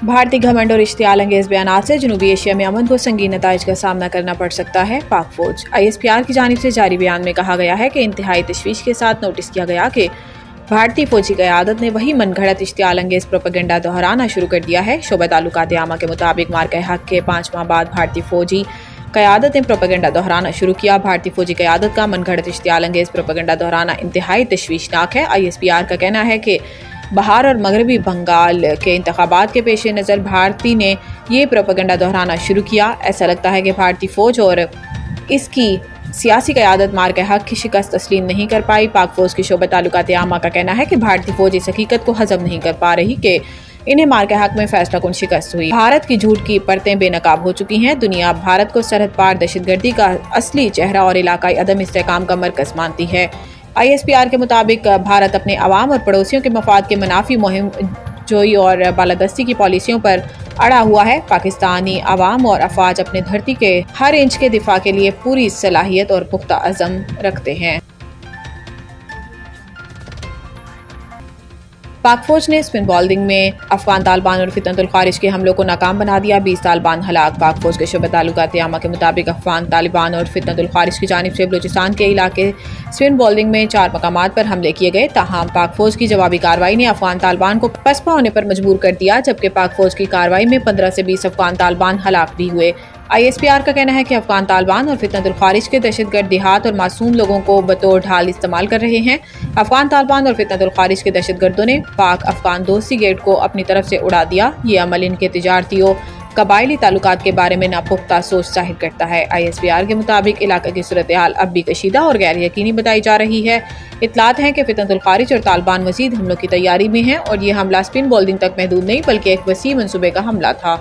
भारतीय घमंड और इश्तियाल अंगेज बयानात से जनूबी एशिया में अमन को संगीन नताइज का सामना करना पड़ सकता है। पाक फौज ISPR की जानिब से जारी बयान में कहा गया है कि इंतहाई तशवीश के साथ नोटिस किया गया कि भारतीय फौजी क़यादत ने वही मनगढ़ंत इश्तियाल अंगेज प्रोपेगेंडा दोहराना शुरू कर दिया है। शोबा ताल्लुकात आमा के मुताबिक मार्का हक के 5 माह बाद भारतीय फौजी क़यादत ने प्रोपेगेंडा दोहराना शुरू किया। भारतीय फौजी क़यादत का मनगढ़ंत इश्तियाल अंगेज प्रोपेगेंडा दोहराना इंतहाई तशवीशनाक है। ISPR का कहना है कि बहार और मगरबी बंगाल के इंतखाबात के पेश नज़र भारतीय ने ये प्रोपेगेंडा दोहराना शुरू किया। ऐसा लगता है कि भारतीय फ़ौज और इसकी सियासी क़यादत मार्के हक की शिकस्त तस्लीम नहीं कर पाई। पाक फ़ौज की शोबा ताल्लुकात आमा का कहना है कि भारतीय फ़ौज इस हकीकत को हज़म नहीं कर पा रही कि इन्हें मार्के हक में फैसला कुन शिकस्त हुई। भारत की झूठ की परतें बेनकाब हो चुकी हैं। दुनिया भारत को सरहद पार दहशतगर्दी का असली चेहरा और इलाकाई अदम इस्तेहकाम का मरकज़ मानती है। ISPR के मुताबिक भारत अपने अवाम और पड़ोसियों के मफाद के मुनाफी मुहिम जोई और बालादस्ती की पॉलिसियों पर अड़ा हुआ है। पाकिस्तानी अवाम और अफवाज अपने धरती के हर इंच के दिफा के लिए पूरी सलाहियत और पुख्ता अज़म रखते हैं। पाक फौज ने स्पिन बॉलिंग में अफगान तालिबान और फितनतुल खारिज के हमलों को नाकाम बना दिया। 20 तालिबान हलाक। पाक फौज के शोबे ताल्लुकात आमा के मुताबिक अफगान तालिबान और फितनतुल खारिज की जानिब से बलूचिस्तान के इलाके स्पिन बॉलिंग में 4 मकामात पर हमले किए गए। ताहम पाक फौज की जवाबी कार्रवाई ने अफगान तालिबान को पसपा होने पर मजबूर कर दिया, जबकि पाक फौज की कार्रवाई में 15 से 20 अफगान तालिबान हलाक भी हुए। ISPR का कहना है कि अफगान तालिबान और फितनतुल खारिज के दहशतगर्द देहात और मासूम लोगों को बतौर ढाल इस्तेमाल कर रहे हैं। अफगान तालिबान और फितनतुल खारिज के दहशतगर्दों ने पाक अफगान दोस्ती गेट को अपनी तरफ से उड़ा दिया। ये अमल इनके तिजारती और कबायली ताल्लुकात के बारे में नापुख्ता सोच जाहिर करता है। ISPR के मुताबिक इलाके की सूरत हाल अब भी कशीदा और गैर यकीनी बताई जा रही है। इतलात हैं कि फितनतुल खारिज और तालिबान मजीद हमलों की तैयारी में हैं और ये हमला स्पिन बॉलिंग तक महदूद नहीं बल्कि एक वसी मनसूबे का हमला था।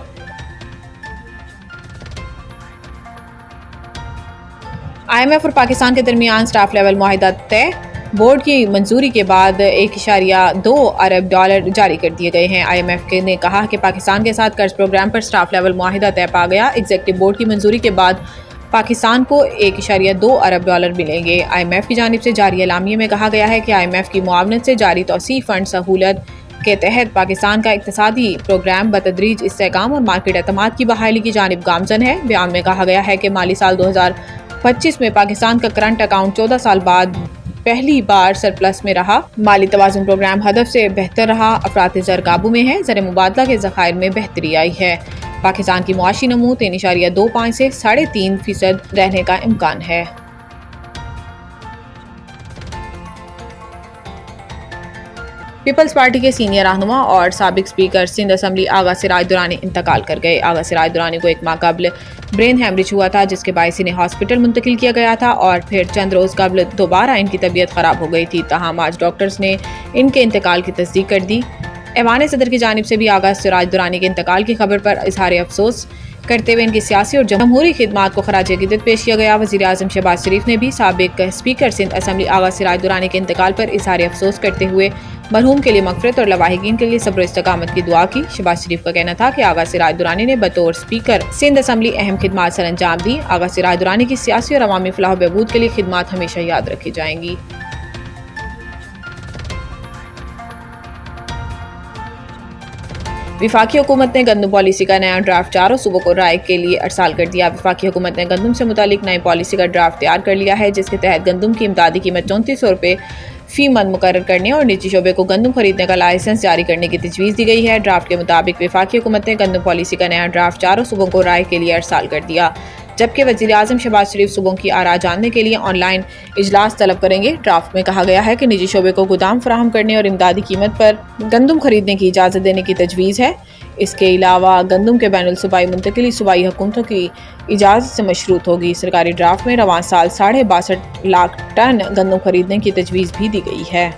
IMF और पाकिस्तान के दरमियान स्टाफ लेवल मुआहिदा तय। बोर्ड की मंजूरी के बाद $1.2 अरब जारी कर दिए गए हैं। IMF ने कहा कि पाकिस्तान के साथ कर्ज प्रोग्राम पर स्टाफ लेवल मुआहिदा तय पा गया। एग्जीक्यूटिव बोर्ड की मंजूरी के बाद पाकिस्तान को $1.2 अरब मिलेंगे। IMF की जानिब से जारी एलामिये में कहा गया है कि IMF की मुआवनत से जारी तौसीफ़ फंड सहूलत के तहत पाकिस्तान का इक़्तिसादी प्रोग्राम बतदरीज इस्तेहकाम और मार्केट एतमाद की बहाली की जानिब गामज़न है। बयान में कहा गया है कि माली साल 2025 में पाकिस्तान का करंट अकाउंट 14 साल बाद पहली बार सरप्लस में रहा। माली तवाज़ुन प्रोग्राम हदफ से बेहतर रहा। अफरात ज़र काबू में है। ज़र मुबादला के ज़खायर में बेहतरी आई है। पाकिस्तान की मुआशी नमू 3.25 से 3.5% रहने का इम्कान है। पीपल्स पार्टी के सीनियर रहनुमा और साबिक स्पीकर सिंध असम्बली आगा सिराज दुरानी इंतकाल कर गए। आगा सिराज दुरानी को 1 माह कबल ब्रेन हैमरेज हुआ था, जिसके बायस इन्हें हॉस्पिटल मुंतकिल किया गया था और फिर चंद रोज़ कबल दोबारा इनकी तबीयत ख़राब हो गई थी। ताहम आज डॉक्टर्स ने इनके इंतकाल की तस्दीक कर दी। ऐवान सदर की जानिब से भी आगा सिराज दुरानी के इंतकाल की खबर पर इजहार अफसोस करते हुए इनकी सियासी और जमहूरी खिदमात को खराज अक़ीदत पेश किया गया। वज़ीर आज़म शहबाज शरीफ ने भी साबिक स्पीकर सिंध असम्बली आगा सिराज दुरानी के इंतकाल पर इजहार अफसोस करते हुए मरहूम के लिए मग़फ़िरत और लवाहिकीन के लिए सब्र इस्तकामत की दुआ की। शहबाज शरीफ का कहना था कि आगा सिराज दुरानी ने बतौर स्पीकर सिंध असम्बली अहम खिदमात सर अंजाम दी। आगा सिराज दुरानी की सियासी और अवामी फलाह बहबूद के लिए खिदमात हमेशा याद रखी जाएंगी। वफाकी हुकूमत ने गंदम पॉलिसी का नया ड्राफ्ट 4 सूबों को राय के लिए अरसाल कर दिया। वफाकी हुकूमत ने गंदम से मुतालिक नई पॉलिसी का ड्राफ्ट तैयार कर लिया है, जिसके तहत गंदम की इमदादी कीमत 3400 रुपये फी मन मुकर्रर करने और निजी शोबे को गंदम खरीदने का लाइसेंस जारी करने की तजवीज़ दी गई है। ड्राफ्ट के मुताबिक वफाकी हुकूमत ने गंदम पॉलिसी का नया ड्राफ्ट 4 सूबों को राय के लिए अरसाल कर दिया, जबकि वज़ीर आज़म शहबाज शरीफ सूबों की आरा जानने के लिए ऑनलाइन इजलास तलब करेंगे। ड्राफ्ट में कहा गया है कि निजी शोबे को गोदाम फराहम करने और इमदादी कीमत पर गंदम खरीदने की इजाज़त देने की तजवीज़ है। इसके अलावा गंदम के बैनुल सूबाई मुंतकिली सूबाई हुकूमतों की इजाज़त से मशरूत होगी। सरकारी ड्राफ्ट में रवां साल 62.5 लाख टन गंदम खरीदने की तजवीज़ भी दी गई है।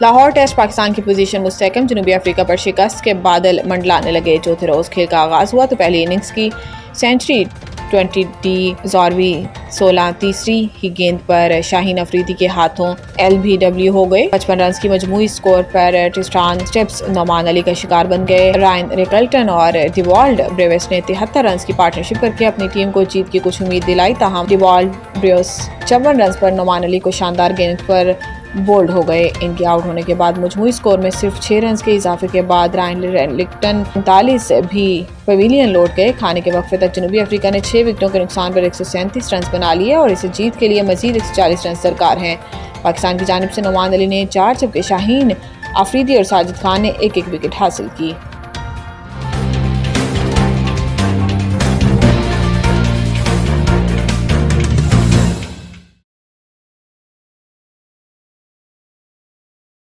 लाहौर टेस्ट पाकिस्तान की पोजीशन मुस्तहकम। जनूबी अफ्रीका पर शिकस्त के बादल मंडलाने लगे। चौथे रोज़ खेल का आगाज़ हुआ तो पहली इनिंग्स की सेंचुरी 20 डी ज़ॉरवी 16 तीसरी ही गेंद पर शाहीन अफरीदी के हाथों LBW हो गए। 55 रन की मजमूई स्कोर पर ट्रिस्टान स्टेप्स नोमान अली का शिकार बन गए। रायन रिकल्टन और डिवॉल्ड ब्रेविस ने 73 रन की पार्टनरशिप करके अपनी टीम को जीत की कुछ उम्मीद दिलाई, ताहम डिवॉल्ड ब्रेविस 54 रन पर नोमान अली को शानदार गेंद पर बोल्ड हो गए। इनके आउट होने के बाद मजमूई स्कोर में सिर्फ 6 रन के इजाफे के बाद रायन रिकल्टन 39 भी पवेलियन लौट गए। खाने के वक्फे तक जनूबी अफ्रीका ने 6 विकेटों के नुकसान पर 137 रन बना लिए और इसे जीत के लिए मजीद 140 रन दरकार हैं। पाकिस्तान की जानिब से नोमान अली ने 4 जबकि शाहीन अफरीदी और साजिद खान ने एक विकेट हासिल की।